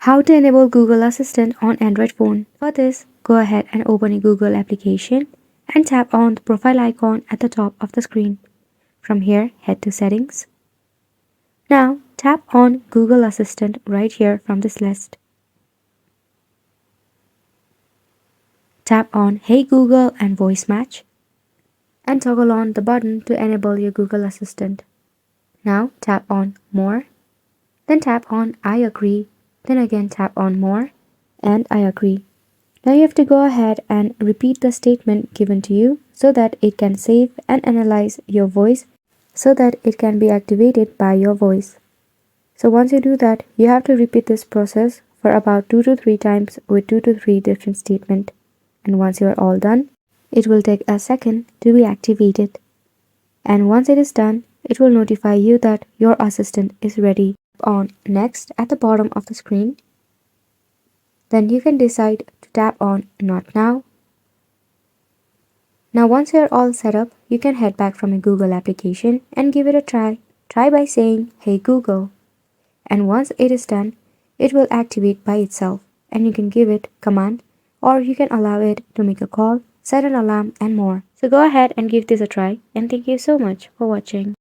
How to enable Google Assistant on Android phone. For this, go ahead and open a Google application and tap on the profile icon at the top of the screen. From here, head to Settings. Now, tap on Google Assistant right here from this list. Tap on Hey Google and Voice Match and toggle on the button to enable your Google Assistant. Now tap on More, then tap on I agree, then again tap on More and I agree. Now you have to go ahead and repeat the statement given to you so that it can save and analyze your voice so that it can be activated by your voice. So once you do that, you have to repeat this process for about 2 to 3 times with 2 to 3 different statements. And once you are all done, it will take a second to be activated. And once it is done, it will notify you that your assistant is ready. On Next at the bottom of the screen, then you can decide to tap on Not Now. Now once you are all set up, you can head back from a Google application and give it a try. Try by saying Hey Google. And once it is done, it will activate by itself and you can give it command or you can allow it to make a call, set an alarm and more. So go ahead and give this a try and thank you so much for watching.